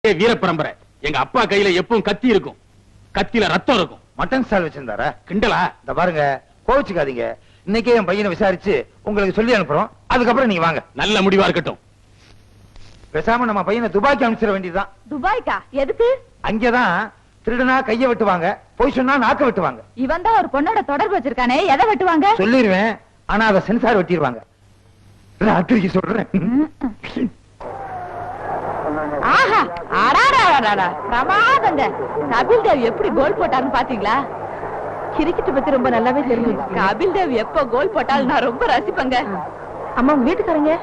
வீர பரம்பரை. எங்க அப்பா கையில எப்பவும் கத்தி இருக்கும், கத்தியில ரத்தம் இருக்கும். மட்டன் ஸ்டால் வச்சிருந்தாரா? கிண்டலா? இந்த பாருங்க, கோவிச்சுக்காதீங்க. இன்னைக்கே என் பையனை விசாரிச்சு உங்களுக்கு சொல்லி அனுப்புறோம். அதுக்கப்புறம் நீங்க வாங்க. நல்ல முடிவா இருக்கட்டும். பேசாம நம்ம பையனை துபாய்க்கு அனுப்பிச்சிட வேண்டியதுதான். துபாய்க்கா? எதுக்கு? அங்கதான் திருடனா கைய வெட்டுவாங்க, பொய் சொன்னா நாக்க வெட்டுவாங்க. இவன் தான் ஒரு பொண்ணோட தொடர்பு வச்சிருக்கானே, எதை வெட்டுவாங்க? சொல்லிடுவேன், ஆனா அதை சென்சார் வெட்டிடுவாங்க. ராத்திரிக்கு சொல்றேன். ஆஹா, அடாடா, பிரமாதங்க. கபில் தேவ் எப்படி கோல் போட்டாருன்னு பாத்தீங்களா? கிரிக்கெட் பத்தி ரொம்ப நல்லாவே தெரியும். கபில் தேவ் எப்ப கோல் போட்டாலும் நான் ரொம்ப ரசிப்பேங்க. அம்மா, உங்க வீட்டுக்காரங்க?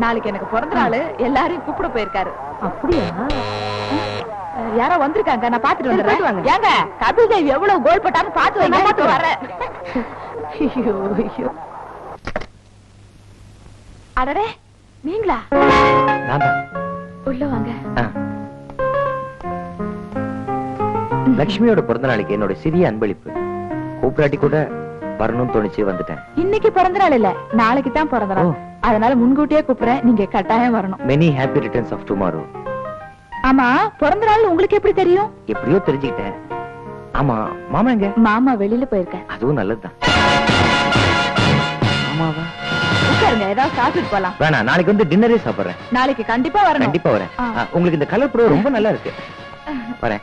நாளைக்கு எனக்கு பிறந்த நாள், எல்லாரையும் கூப்பிட போயிருக்காரு. அப்படியா? யாரோ வந்திருக்காங்க, நான் பாத்துட்டு வந்துடுறேன். ஏங்க, கபில் தேவ் எவ்வளவு கோல் போட்டாருன்னு பாத்து வரேன். அடடே, நீங்களா? உள்ள வாங்க. லட்சுமியோட பிறந்த நாளைக்கு என்னோட சிறிய அன்பளிப்பு. கூப்பிடாட்டி கூட வரணும்னு தோணிச்சு வந்துட்டேன். இன்னைக்கு பிறந்த நாள் இல்ல, நாளைக்கு தான் பிறந்த நாள். அதனால முன்கூட்டியே கூப்பிடுறேன், நீங்க கட்டாயம் வரணும். Many happy returns of tomorrow. ஆமா, பிறந்த நாள் உங்களுக்கு எப்படி தெரியும்? எப்படியோ தெரிஞ்சுக்கிட்டேன். ஆமா, மாமா எங்க? மாமா வெளியில போயிருக்கேன். அதுவும் நல்லதுதான். மாமாவா? உட்காருங்க, ஏதாவது சாப்பிட்டு போலாம். வேணாம், நாளைக்கு வந்து டின்னரே சாப்பிடுறேன். நாளைக்கு கண்டிப்பா வரணும். கண்டிப்பா வரேன். உங்களுக்கு இந்த கலர் ப்ரோ ரொம்ப நல்லா இருக்கு. வரேன்.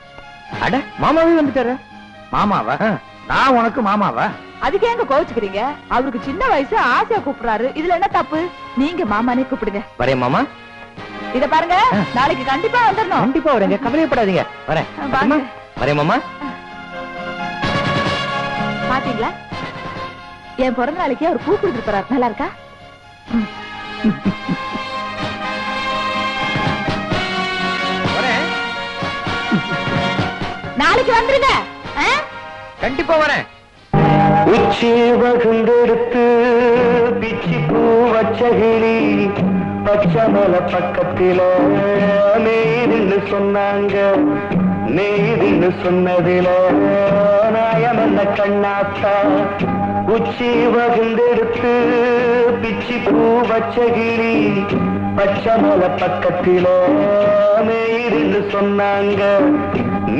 அட, மாமாவே வந்துட்டாரு. மாமாவா? நான் உனக்கு மாமாவா? அதுக்கு எங்க கோவிச்சுக்கிறீங்க? அவருக்கு சின்ன வயசு, ஆசையா கூப்பிடுறாரு. இதுல என்ன தப்பு? நீங்க மாமானே கூப்பிடுங்க. வரேன் மாமா. இத பாருங்க, நாளைக்கு கண்டிப்பா வந்துடணும். கண்டிப்பா வரேங்க, கவலையப்படாதீங்க. வரேன். வரேன் மாமா. பாத்தீங்களா, என் பிறந்த நாளைக்கு அவர் பூ கொடுத்துட்டு போறாரு. நல்லா இருக்கா? நாளைக்கு வந்துருங்க. கண்டிப்பா வரேன். உச்சி வகுந்தெடுத்து பிச்சி பூ வச்சகிளி பச்சை மலை பக்கத்தில நேரின்னு சொன்னாங்க. நேரின்னு சொன்னதில நாயம் என்ன கண்ணாத்தா. உச்சி வகுந்தெடுத்து பிச்சி பூ வச்சகிளி பச்சை மலை பக்கத்தில நேரின்னு சொன்னாங்க.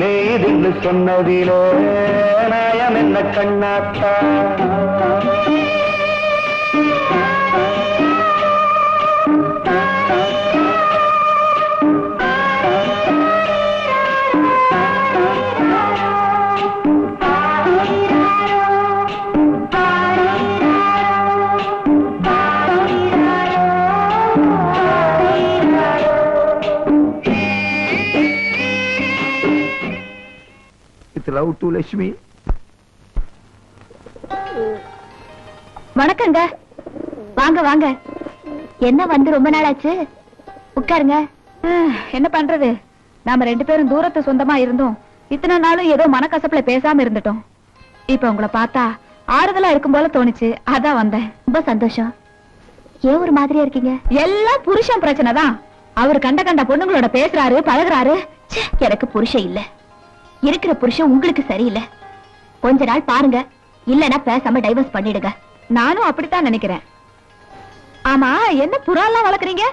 நேரின்னு சொன்னதில நாயம் என்ன கண்ணாத்தா. Love to Lakshmi. வணக்கங்க. வாங்க வாங்க. என்ன வந்து ரொம்ப நாள் ஆச்சு? உட்காருங்க. என்ன பண்றது, நாம ரெண்டு பேரும் தூரத்து சொந்தமா இருந்தோம். இத்தனை நாளும் ஏதோ மனக்கசப்புல பேசாம இருந்துட்டோம். இப்ப உங்களை பார்த்தா ஆறுதலா இருக்கும் போல தோணுச்சு, அதான் வந்தேன். ரொம்ப சந்தோஷம். ஏன் ஒரு மாதிரியா இருக்கீங்க? எல்லாம் புருஷன் பிரச்சனை தான். அவர் கண்ட கண்ட பொண்ணுங்களோட பேசுறாரு, பழகுறாரு. எனக்கு புருஷன் இல்ல. இருக்கிற புருஷன் உங்களுக்கு சரியில்லை. கொஞ்ச நாள் பாருங்க, இல்லனா பேசாம டைவர்ஸ் பண்ணிடுங்க. நானும் அப்படித்தான் நினைக்கிறேன். ஆமா, என்ன புறா எல்லாம் வளர்க்குறீங்க?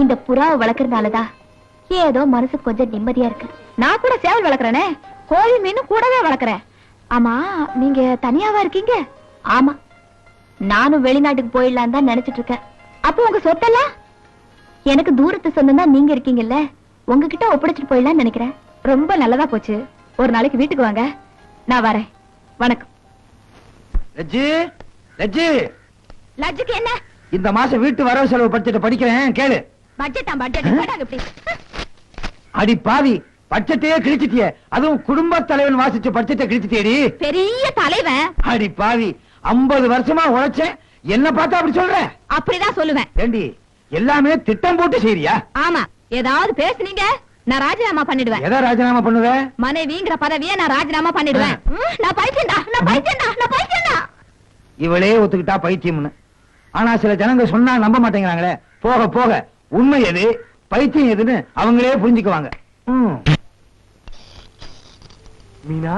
இந்த புறாவை வளர்க்கறதுனாலதான் ஏதோ மனசு கொஞ்சம் நிம்மதியா இருக்கு. நான் கூட சேவல் வளர்க்கறேனே, கோழி மீனும் கூடவே வளர்க்கறேன். ஆமா, நீங்க தனியாவா இருக்கீங்க? ஆமா, நானும் வெளிநாட்டுக்கு போயிடலாம் தான் நினைச்சிட்டு இருக்கேன். அப்போ உங்க சொத்தெல்லாம்? எனக்கு தூரத்து சொந்தம் தான் நீங்க இருக்கீங்கல்ல, உங்ககிட்ட ஒப்படைச்சிட்டு போயிடலாம்னு நினைக்கிறேன். ரொம்ப நல்லதா போச்சு. ஒரு நாளைக்கு வீட்டுக்கு வாங்க, நான் வரேன். வணக்கம். லட்சு, லட்சு. லட்சுக்கு என்ன? இந்த மாசம் வீட்டு வரவு செலவு பட்ஜெட் படிக்கிறேன், கேளு. பட்ஜெட்டா? பட்ஜெட் எப்படி? அடி பாவி, பட்ஜெட்டையே கிழிச்சிட்டிய. அதுவும் குடும்ப தலைவன் வாசிச்ச பட்ஜெட்டை கிழிச்சிட்டேடி. பெரிய தலைவன். அடி பாவி, 50 வருஷமா உழைச்சேன், என்ன பார்த்தா அப்படி சொல்ற? அப்படிதான் சொல்லுவேன். ஏண்டி, எல்லாமே திட்டம் போட்டு செய்றியா? ஆமா, ஏதாவது பேசுனீங்க நான் ராஜினாமா பண்ணிடுவேன். எதை ராஜினாமா பண்ணுவ? மனைவிங்கிற பதவியை நான் ராஜினாமா பண்ணிடுவேன். நான் பைத்தியம்டா. இவளே ஒத்துக்கிட்டா பைத்தியம்னு. ஆனா சில ஜனங்க சொன்னா நம்ப மாட்டேங்கிறாங்களே. போக போக உண்மை எது, பைத்தியம் எதுன்னு அவங்களே புரிஞ்சுக்குவாங்க. மீனா,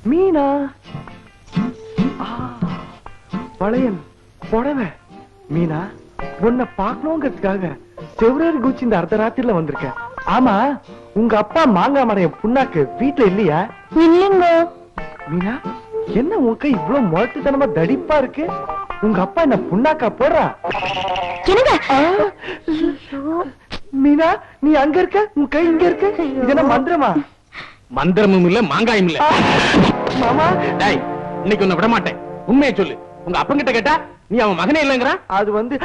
மீனா, வளையல், புடவை. மீனா, உன்னை பார்க்கணுங்கிறதுக்காக செவ்வாறு குச்சி இந்த அர்த்த ராத்திரில வந்திருக்கேன். ஆமா, உங்க அப்பா மாங்காய் மடைய புண்ணாக்கு வீட்டுல இல்லையா? இல்லைங்க. மீனா, என்ன உன் கை இவ்வளவு முரட்டுத்தனமா தடிப்பா இருக்கு? உங்க அப்பா என்ன புண்ணாக்கா போடுறா? மீனா, நீ அங்க இருக்க, உன் கை இங்க இருக்கு. இது என்ன மந்திரமா? மந்திரமும் இல்ல மாங்காயும் இல்ல. மாமா, டேய், இன்னைக்கு உன்னை விட மாட்டேன். உண்மையை சொல்லு. உங்க அப்பங்கிட்ட கேட்டா நீ அவன் மகனே இல்லங்கறான். அது வந்து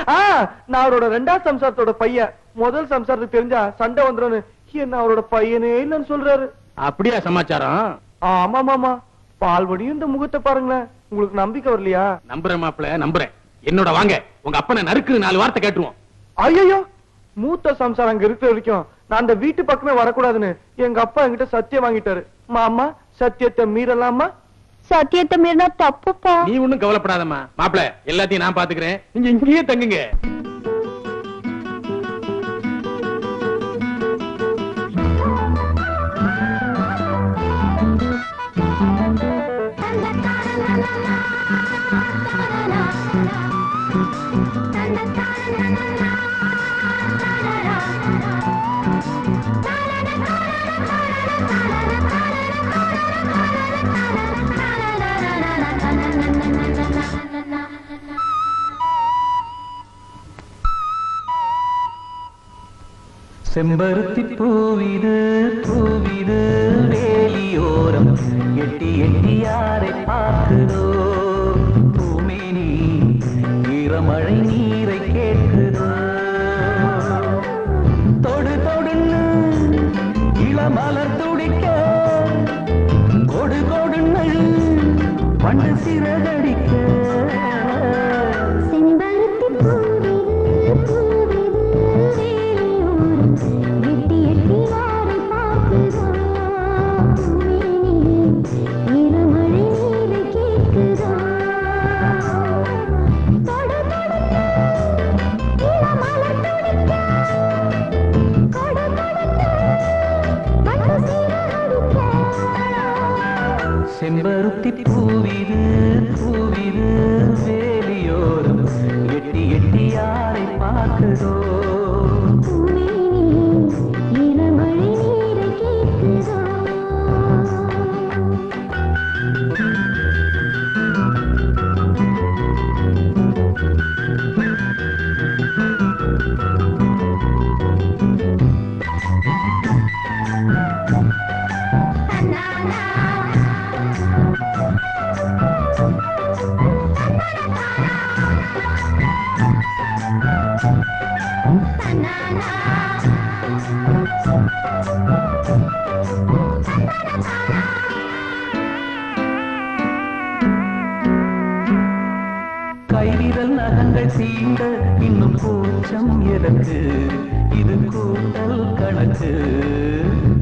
நான் அவரோட 2வது சம்சாரத்தோட பையன். முதல் சம்சாரத்துக்கு தெரிஞ்சா சண்டை வந்துருன்னு என்ன அவரோட பையனே இல்லன்னு சொல்றாரு. அப்படியா சமாச்சாரம்? ஆமா மாமா, பால்வடியும் இந்த முகத்தை பாருங்களேன். உங்களுக்கு நம்பிக்கை வரலையா? நம்புறேன் மாப்பிள, நம்புறேன். என்னோட வாங்க, உங்க அப்பனை நறுக்கு 4 வார்த்தை கேட்டுருவோம். ஐயோ, மூத்த சம்சாரம் அங்க இருக்கிற வரைக்கும் நான் அந்த வீட்டு பக்கமே வரக்கூடாதுன்னு எங்க அப்பா என்கிட்ட சத்தியம் வாங்கிட்டாரு. மாமா, சத்தியத்தை மீறலாமா? சத்தியத்தை மீறினா தப்புப்பா. நீ ஒண்ணும் கவலைப்படாதம்மா மாப்பிள, எல்லாத்தையும் நான் பாத்துக்கிறேன். நீங்க இங்கேயே தங்குங்க. செம்பருத்தி பூவிது பூவிது வேலியோரம் எட்டி எட்டி யாரை பார்க்குதோ பூமேனி ஈரமழை நீரை கேட்குதோ தொடு தொடுன்னு இளமலர் துடிக்க கொடு கொடுன்னு பண்டு சிறகடிக்க செம்பருத்தி பூவிது பூவிது வேலியோரம் எட்டி எட்டி யாரை பார்க்குதோ கைவிரல் நகங்கள் சீண்ட இன்னும் கூச்சம் எதற்கு இது கூட்டல் கணக்கு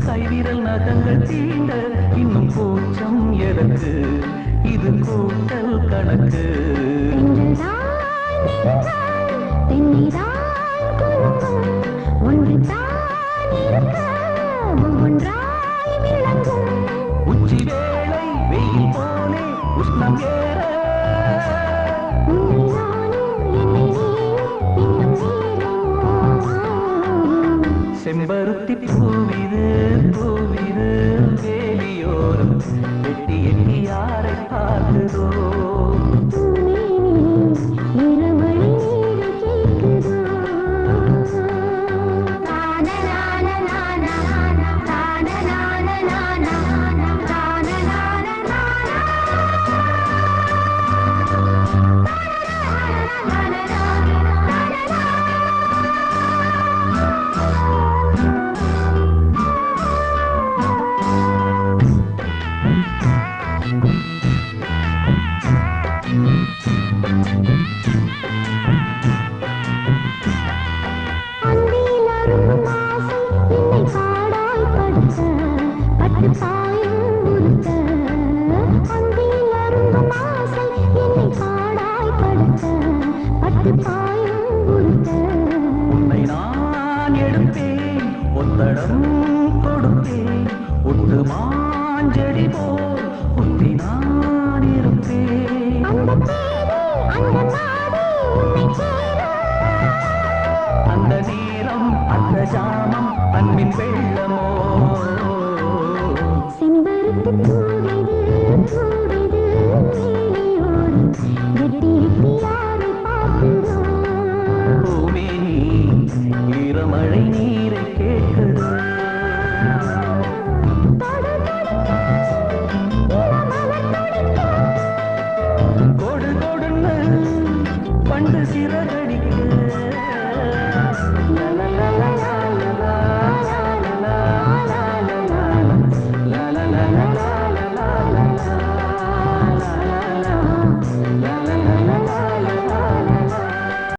கைவிரல் நகங்கள் சீண்ட இன்னும் கூச்சம் எதற்கு இது கூட்டல் கணக்கு உச்சி வேளை வெயில் போலே உஷ்ணம் ஏற செம்பருத்தி பூவிது பூவிது வேலியோரம் எட்டி எட்டி யாரை பார்க்குதோ உன்னை நான் எடுப்பேன் ஒத்தடம் கொடுப்பேன் ஒட்டு மாஞ்செடி போல் ஒத்தி நான் இருப்பேன் அந்த நேரம் அன்பின் வெள்ளமோ செம்பருத்தி